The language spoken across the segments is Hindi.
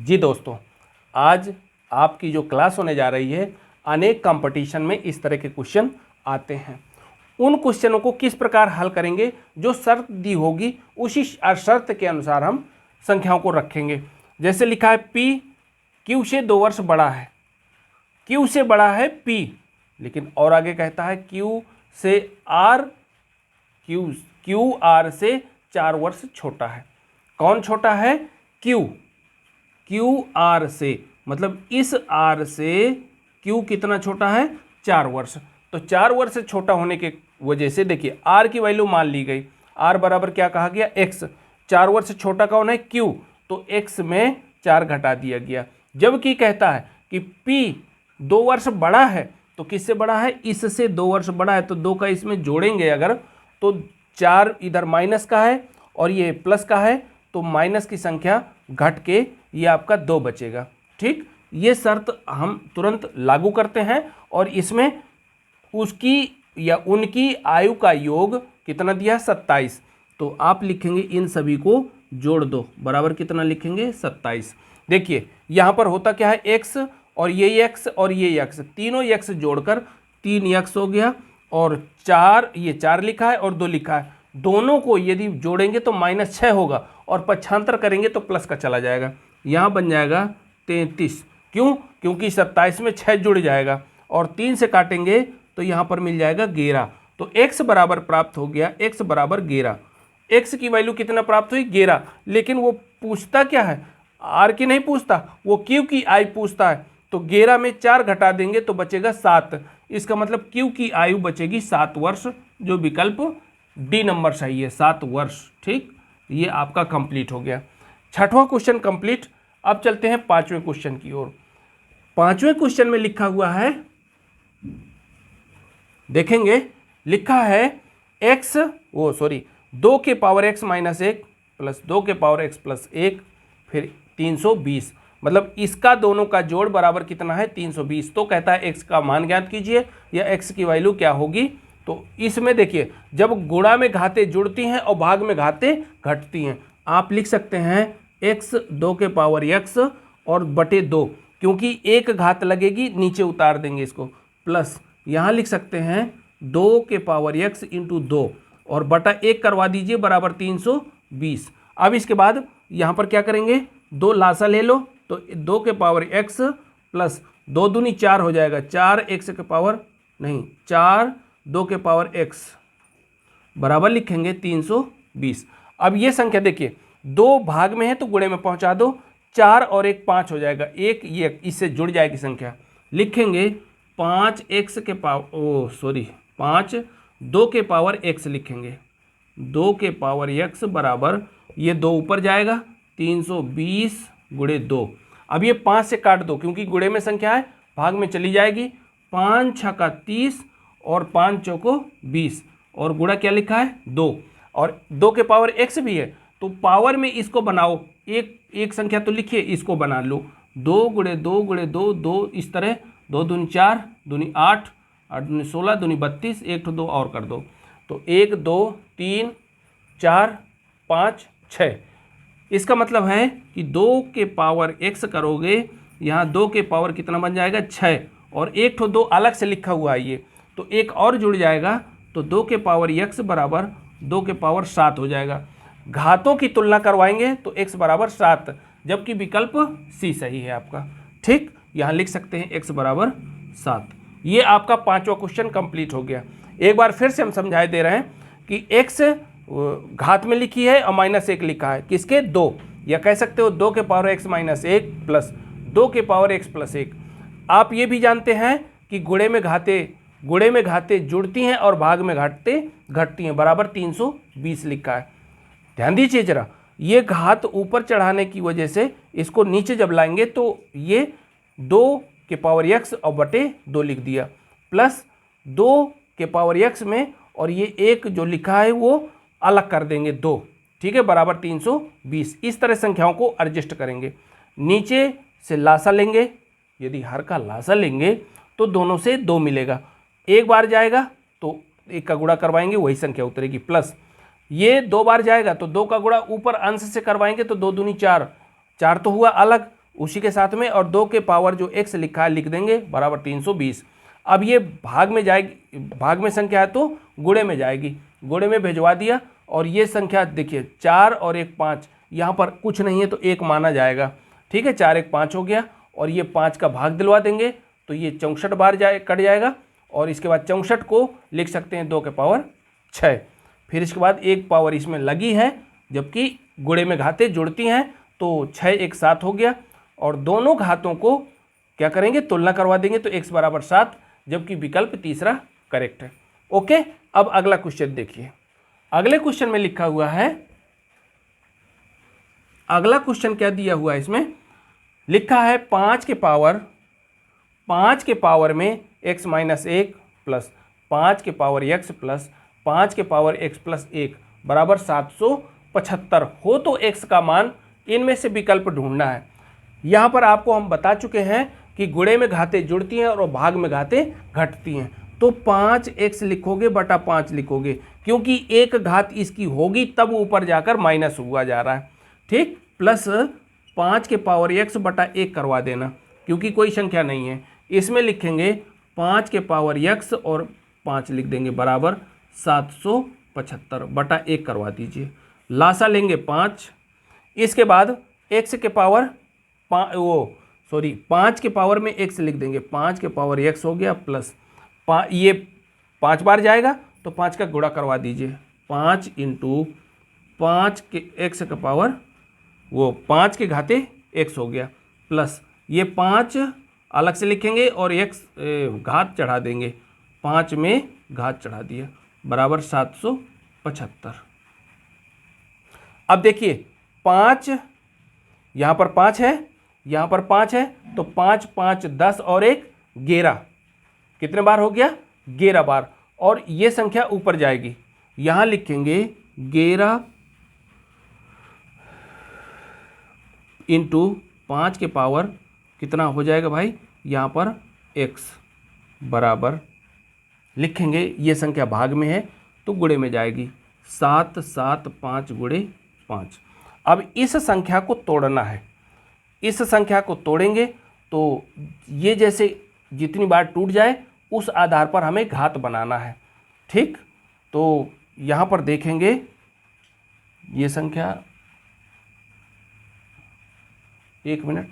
जी दोस्तों, आज आपकी जो क्लास होने जा रही है, अनेक कंपटीशन में इस तरह के क्वेश्चन आते हैं। उन क्वेश्चनों को किस प्रकार हल करेंगे, जो शर्त दी होगी उसी शर्त के अनुसार हम संख्याओं को रखेंगे। जैसे लिखा है P Q से 2 वर्ष बड़ा है, Q से बड़ा है P, लेकिन और आगे कहता है Q से R, Q R से 4 वर्ष छोटा है। कौन छोटा है? Q R से, मतलब इस R से Q कितना छोटा है? 4 वर्ष। तो 4 वर्ष से छोटा होने के वजह से देखिए R की वैल्यू मान ली गई, R बराबर क्या कहा गया? X। 4 वर्ष से छोटा कौन है? Q, तो X में 4 घटा दिया गया। जबकि कहता है कि P 2 वर्ष बड़ा है, तो किससे बड़ा है? इससे 2 वर्ष बड़ा है, तो 2 का इसमें जोड़ेंगे अगर, तो 4 इधर माइनस का है और ये प्लस का है, तो माइनस की संख्या घट के ये आपका 2 बचेगा। ठीक, ये शर्त हम तुरंत लागू करते हैं और इसमें उसकी या उनकी आयु का योग कितना दिया? 27। तो आप लिखेंगे इन सभी को जोड़ दो, बराबर कितना लिखेंगे? 27। देखिए यहाँ पर होता क्या है? x और ये x और ये x, तीनों x जोड़कर 3x हो गया, और 4, ये 4 लिखा है और 2 लिखा है। दोनों को यदि जोड़ेंगे तो -6 होगा और पक्षांतर करेंगे तो प्लस का चला जाएगा, यहाँ बन जाएगा 33। क्यों? क्योंकि 27 में 6 जुड़ जाएगा और 3 से काटेंगे तो यहाँ पर मिल जाएगा 11। तो x बराबर प्राप्त हो गया, x बराबर 11। x की वैल्यू कितना प्राप्त हुई? 11। लेकिन वो पूछता क्या है? r की नहीं पूछता, वो q की आयु पूछता है। तो 11 में 4 घटा देंगे तो बचेगा 7। इसका मतलब q की आयु बचेगी 7 वर्ष, जो विकल्प डी नंबर सही है, 7 वर्ष। ठीक, ये आपका कंप्लीट हो गया। छठवां क्वेश्चन कंप्लीट। अब चलते हैं पांचवें क्वेश्चन की ओर। पांचवें क्वेश्चन में लिखा हुआ है, देखेंगे, लिखा है 2 के पावर x माइनस 1 प्लस 2 के पावर x प्लस 1 फिर 320। मतलब इसका दोनों का जोड़ बराबर कितना है? 320। तो कहता है x का मान ज्ञात कीजिए या x की वैल्यू क्या होगी। तो इसमें देखिए, जब गुणा में घाते जुड़ती हैं और भाग में घाते घटती हैं, आप लिख सकते हैं x 2 के पावर x और बटे 2, क्योंकि एक घात लगेगी नीचे उतार देंगे इसको, प्लस यहाँ लिख सकते हैं 2 के पावर x इंटू 2 और बटा 1 करवा दीजिए, बराबर 320। अब इसके बाद यहाँ पर क्या करेंगे? 2 लासा ले लो, तो 2 के पावर x प्लस 2 दूनी 4 हो जाएगा, 4x के पावर नहीं 4 2 के पावर x बराबर लिखेंगे 320। अब ये संख्या देखिए 2 भाग में है तो गुणे में पहुंचा दो, 4 और 1 5 हो जाएगा, एक ये इससे जुड़ जाएगी संख्या, लिखेंगे 5x के पावर 5 2 के पावर x लिखेंगे, 2 के पावर x बराबर ये 2 ऊपर जाएगा 320 गुणे 2। अब ये 5 से काट दो क्योंकि गुणे में संख्या है, भाग में चली जाएगी, 5 6 का 30 और 5 चौको 20 और गुणा क्या लिखा है? 2, और 2 के पावर x भी है तो पावर में इसको बनाओ, एक संख्या तो लिखिए, इसको बना लो, 2 गुणे 2 गुणे 2 2, इस तरह 2 दूनी 4 दूनी 8 8 दूनी 16 दूनी 32, 1 2 और कर दो, तो 1 2 3 4 5 6। इसका मतलब है कि 2 के पावर x करोगे, यहाँ 2 के पावर कितना बन जाएगा? 6, और 1 2 अलग से लिखा हुआ है ये, तो एक और जुड़ जाएगा, तो 2 के पावर x बराबर 2 के पावर 7 हो जाएगा। घातों की तुलना करवाएंगे तो x बराबर 7, जबकि विकल्प सी सही है आपका। ठीक, यहाँ लिख सकते हैं x बराबर 7। ये आपका पांचवा क्वेश्चन कंप्लीट हो गया। एक बार फिर से हम समझाए दे रहे हैं कि x घात में लिखी है और -1 लिखा है, किसके? 2, या कह सकते हो 2 के पावर x माइनस 1 प्लस 2 के पावर x प्लस 1। आप ये भी जानते हैं कि गुणे में घाते जुड़ती हैं और भाग में घटते घटती हैं, बराबर 320 लिखा है। ध्यान दीजिए जरा, ये घात ऊपर चढ़ाने की वजह से इसको नीचे जब लाएंगे तो ये 2 के पावर x और बटे 2 लिख दिया, प्लस 2 के पावर x में, और ये 1 जो लिखा है वो अलग कर देंगे 2, ठीक है, बराबर 320। इस तरह संख्याओं को एडजस्ट करेंगे, नीचे से लासा लेंगे, यदि हर का लासा लेंगे तो दोनों से 2 मिलेगा, एक बार जाएगा तो 1 का गुणा करवाएंगे वही संख्या उतरेगी, प्लस ये 2 बार जाएगा तो 2 का गुणा ऊपर अंश से करवाएंगे तो 2 दूनी 4, 4 तो हुआ अलग, उसी के साथ में, और 2 के पावर जो x लिखा है लिख देंगे बराबर 320। अब ये भाग में जाएगी, भाग में संख्या है तो गुणे में जाएगी, गुणे में भिजवा दिया। और ये संख्या देखिए 4 और 1 5, यहाँ पर कुछ नहीं है तो 1 माना जाएगा। ठीक है, 4 1 5 हो गया, और ये 5 का भाग दिलवा देंगे तो ये 64 बार कट जाएगा। और इसके बाद 64 को लिख सकते हैं 2 के पावर 6। फिर इसके बाद 1 पावर इसमें लगी है, जबकि गुणे में घातें जुड़ती हैं तो 6 1 7 हो गया। और दोनों घातों को क्या करेंगे, तुलना करवा देंगे तो x बराबर 7, जबकि विकल्प तीसरा करेक्ट है। ओके, अब अगला क्वेश्चन देखिए। अगले क्वेश्चन में लिखा हुआ है, अगला क्वेश्चन क्या दिया हुआ है, इसमें लिखा है 5 के पावर में x माइनस 1 प्लस 5 के पावर x प्लस 5 के पावर x प्लस 1 बराबर 775 हो तो x का मान इनमें से विकल्प ढूंढना है। यहाँ पर आपको हम बता चुके हैं कि गुणे में घातें जुड़ती हैं और भाग में घातें घटती हैं। तो 5x लिखोगे बटा 5 लिखोगे, क्योंकि एक घात इसकी होगी तब ऊपर जाकर माइनस हुआ जा रहा है। ठीक, प्लस 5 के पावर x बटा 1 करवा देना, क्योंकि कोई संख्या नहीं है। इसमें लिखेंगे 5 के पावर x और 5 लिख देंगे बराबर 775 बटा 1 करवा दीजिए। लासा लेंगे 5। इसके बाद x के पावर 5 के पावर में x लिख देंगे, 5 के पावर x हो गया प्लस ये 5 बार जाएगा तो 5 का गुणा करवा दीजिए, 5 इंटू 5 के x का पावर 5 के घाते x हो गया, प्लस ये 5 अलग से लिखेंगे और x घात चढ़ा देंगे, 5 में घात चढ़ा दिया बराबर 775। अब देखिए 5 यहाँ पर 5 है, यहाँ पर 5 है, तो 5 5 10 और 1 11, कितने बार हो गया, 11 बार। और ये संख्या ऊपर जाएगी, यहाँ लिखेंगे 11 इंटू 5 के पावर कितना हो जाएगा भाई, यहाँ पर x बराबर लिखेंगे, ये संख्या भाग में है तो गुणे में जाएगी, 7 7 5 गुणे 5। अब इस संख्या को तोड़ना है, इस संख्या को तोड़ेंगे तो ये जैसे जितनी बार टूट जाए उस आधार पर हमें घात बनाना है। ठीक, तो यहाँ पर देखेंगे ये संख्या, एक मिनट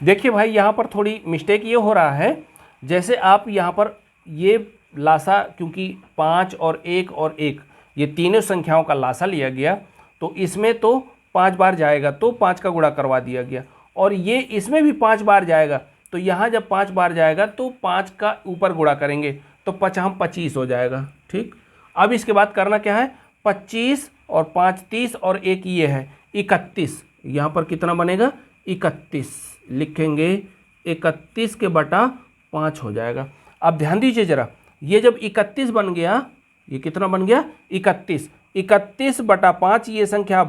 देखिए भाई, यहाँ पर थोड़ी मिस्टेक ये हो रहा है, जैसे आप यहाँ पर ये लासा, क्योंकि 5 और 1 और 1 ये तीनों संख्याओं का लासा लिया गया, तो इसमें तो 5 बार जाएगा तो 5 का गुणा करवा दिया गया, और ये इसमें भी 5 बार जाएगा, तो यहाँ जब 5 बार जाएगा तो 5 का ऊपर गुणा करेंगे तो 25 हो जाएगा। ठीक, अब इसके बाद करना क्या है, 25 और 5 30 और 1 ये है 31, यहाँ पर कितना बनेगा 31, लिखेंगे 31 के बटा 5 हो जाएगा। अब ध्यान दीजिए जरा, ये जब 31 बन गया, ये कितना बन गया 31 बटा 5, ये संख्या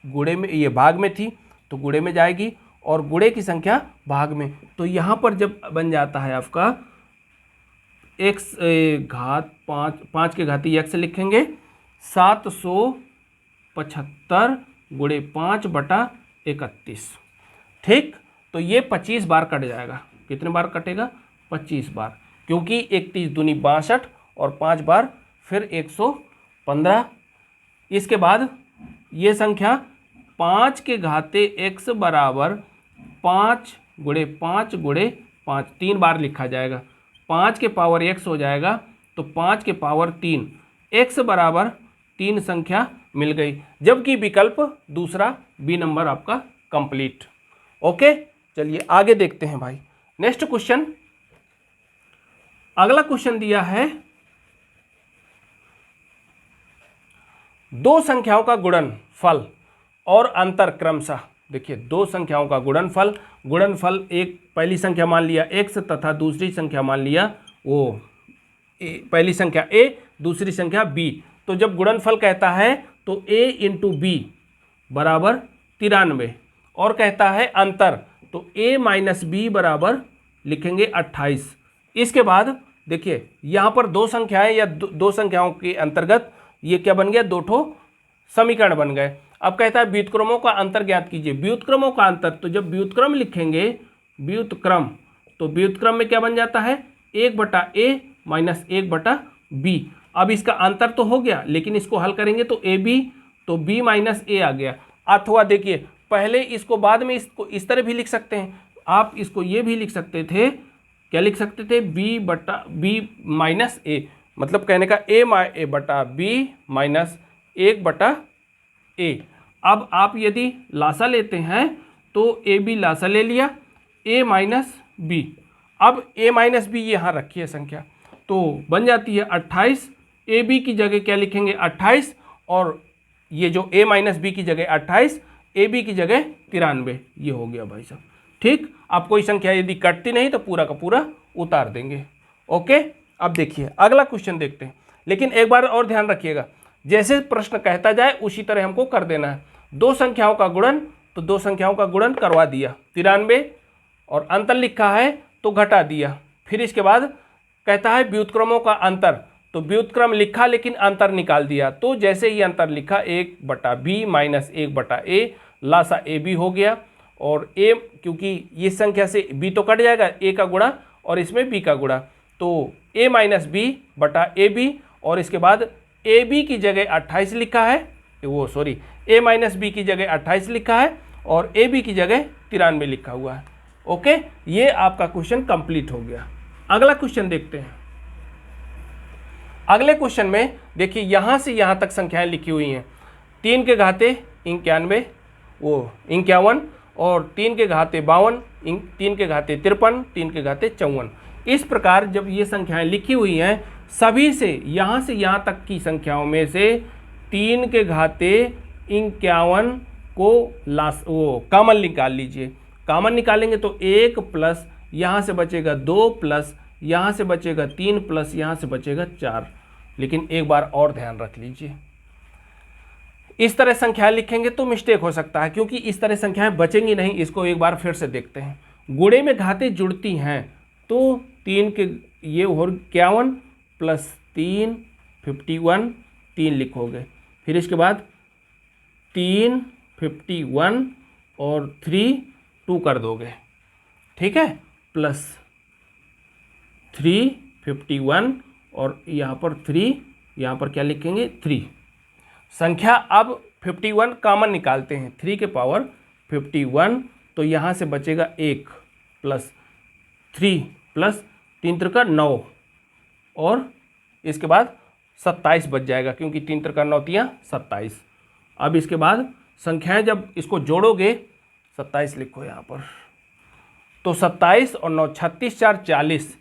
गुणे में, ये भाग में थी तो गुणे में जाएगी, और गुणे की संख्या भाग में, तो यहाँ पर जब बन जाता है आपका x घात 5 के घाती x लिखेंगे 775 गुणे 5 बटा 31। ठीक, तो ये 25 बार कट जाएगा, कितने बार कटेगा 25 बार, क्योंकि 31 दूनी 62 और 5 बार फिर 115। इसके बाद ये संख्या 5 के घाते x बराबर 5 गुणे 5 गुणे 5 3 बार लिखा जाएगा, 5 के पावर x हो जाएगा तो 5 के पावर 3, x बराबर 3 संख्या मिल गई, जबकि विकल्प दूसरा बी नंबर आपका कंप्लीट। ओके, चलिए आगे देखते हैं भाई। नेक्स्ट क्वेश्चन, अगला क्वेश्चन दिया है, दो संख्याओं का गुणनफल और अंतर क्रमशः। देखिए, दो संख्याओं का गुणनफल एक पहली संख्या मान लिया x तथा दूसरी संख्या मान लिया पहली संख्या a, दूसरी संख्या b। तो जब गुणनफल कहता है तो a इंटू बी बराबर 93, और कहता है अंतर तो a माइनस बी बराबर लिखेंगे 28। इसके बाद देखिए यहाँ पर दो संख्याएं या दो संख्याओं के अंतर्गत ये क्या बन गया, दो ठो समीकरण बन गए। अब कहता है व्युत्क्रमों का अंतर ज्ञात कीजिए। व्युत्क्रमों का अंतर, तो जब व्युत्क्रम लिखेंगे, व्युत्क्रम, तो व्युत्क्रम में क्या बन जाता है, 1/a माइनस 1/b। अब इसका अंतर तो हो गया, लेकिन इसको हल करेंगे तो ab, तो b माइनस a आ गया। अथवा देखिए, पहले इसको बाद में इसको इस तरह भी लिख सकते हैं आप, इसको ये भी लिख सकते थे, क्या लिख सकते थे, b माइनस a, मतलब कहने का a/b माइनस 1/a। अब आप यदि लासा लेते हैं तो ab लासा ले लिया, a माइनस b। अब a माइनस b यहाँ रखिए संख्या, तो बन जाती है 28। ab की जगह क्या लिखेंगे, 28, और ये जो a माइनस b की जगह 28, ab की जगह 93। ये हो गया भाई साहब, ठीक। अब कोई संख्या यदि कटती नहीं तो पूरा का पूरा उतार देंगे। ओके, अब देखिए अगला क्वेश्चन देखते हैं, लेकिन एक बार और ध्यान रखिएगा, जैसे प्रश्न कहता जाए उसी तरह हमको कर देना है। दो संख्याओं का गुणन, तो दो संख्याओं का गुणन करवा दिया 93, और अंतर लिखा है तो घटा दिया। फिर इसके बाद कहता है व्युत्क्रमों का अंतर, तो व्युत्क्रम लिखा लेकिन अंतर निकाल दिया। तो जैसे ही अंतर लिखा 1/b minus 1/a, Lasa ab हो गया, और a क्योंकि ये संख्या से b तो कट जाएगा, a का गुणा और इसमें b का गुणा, तो a माइनस b बटा ab, और इसके बाद ab की जगह 28 लिखा है, वो सॉरी a माइनस b की जगह 28 लिखा है और ab की जगह 93 लिखा हुआ है। ओके, ये आपका क्वेश्चन कंप्लीट हो गया। अगला क्वेश्चन देखते हैं। अगले क्वेश्चन में देखिए यहाँ से यहाँ तक संख्याएं लिखी हुई हैं, 3 के घाते 91, वो 51, और 3 के घाते 52, 3 के घाते 53, 3 के घाते 54। इस प्रकार जब ये संख्याएं लिखी हुई हैं, सभी से यहाँ तक की संख्याओं में से 3 के घाते 51 को कॉमन निकाल लीजिए। कॉमन निकालेंगे तो 1 प्लस यहाँ से बचेगा 2 प्लस यहाँ से बचेगा 3 प्लस यहाँ से बचेगा 4। लेकिन एक बार और ध्यान रख लीजिए, इस तरह संख्याएं लिखेंगे तो मिस्टेक हो सकता है, क्योंकि इस तरह संख्याएं बचेंगी नहीं। इसको एक बार फिर से देखते हैं। गुणे में घाते जुड़ती हैं, तो 3 के ये और 51 प्लस 3 51, 3 लिखोगे। फिर इसके बाद 3 51 और 3 2 कर दोगे, ठीक है, प्लस 3 51 और यहाँ पर 3, यहाँ पर क्या लिखेंगे 3। संख्या अब 51 कॉमन निकालते हैं, 3 के पावर 51, तो यहाँ से बचेगा 1 प्लस 3 प्लस 3 त्रिका 9, और इसके बाद 27 बच जाएगा, क्योंकि 3 त्रिका 9 तियाँ 27। अब इसके बाद संख्याएं जब इसको जोड़ोगे, 27 लिखो यहाँ पर, तो 27 और 9 36 4 40,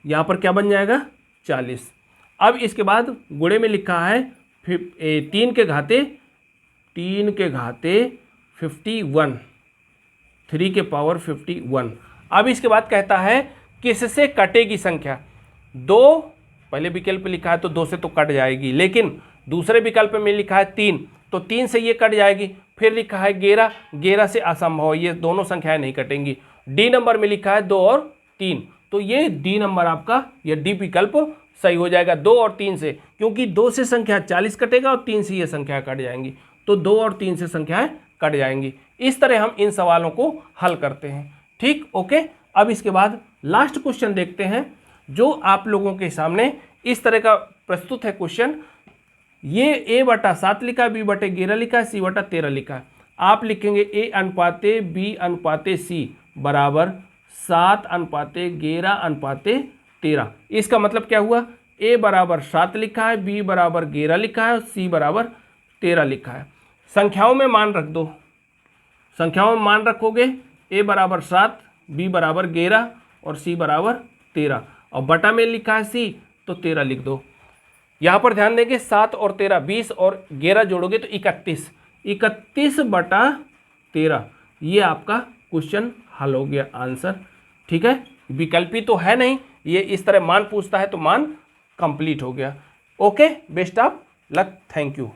यहाँ पर क्या बन जाएगा 40। अब इसके बाद गुणे में लिखा है 3 के घाते 51, 3 के पावर 51। अब इसके बाद कहता है किससे कटेगी संख्या। 2 पहले विकल्प लिखा है तो 2 से तो कट जाएगी, लेकिन दूसरे विकल्प में लिखा है 3, तो 3 से ये कट जाएगी। फिर लिखा है 11 से असंभव, ये दोनों संख्याएं नहीं कटेंगी। डी नंबर में लिखा है 2 और 3, तो ये डी नंबर आपका, ये डी विकल्प सही हो जाएगा 2 और 3 से, क्योंकि 2 से संख्या 40 कटेगा और 3 से ये संख्या कट जाएंगी, तो 2 और 3 से संख्याएं कट जाएंगी। इस तरह हम इन सवालों को हल करते हैं, ठीक। ओके, अब इसके बाद लास्ट क्वेश्चन देखते हैं, जो आप लोगों के सामने इस तरह का प्रस्तुत है क्वेश्चन। ये a/7 लिखा है, b/11 लिखा है, c/13 लिखा है। आप लिखेंगे a/b/c बराबर 7/11/13। इसका मतलब क्या हुआ, a बराबर 7 लिखा है, b बराबर 11 लिखा है, c बराबर 13 लिखा है। संख्याओं में मान रख दो, संख्याओं में मान रखोगे, a बराबर 7, b बराबर 11 और c बराबर 13, और बटा में लिखा है c, तो 13 लिख दो। यहाँ पर ध्यान देंगे 7 और 13 20 और 11 जोड़ोगे तो 31, 31/13। ये आपका क्वेश्चन हल हो गया, आंसर, ठीक है। विकल्पी तो है नहीं, ये इस तरह मान पूछता है तो मान कंप्लीट हो गया। Okay, best of luck, thank you.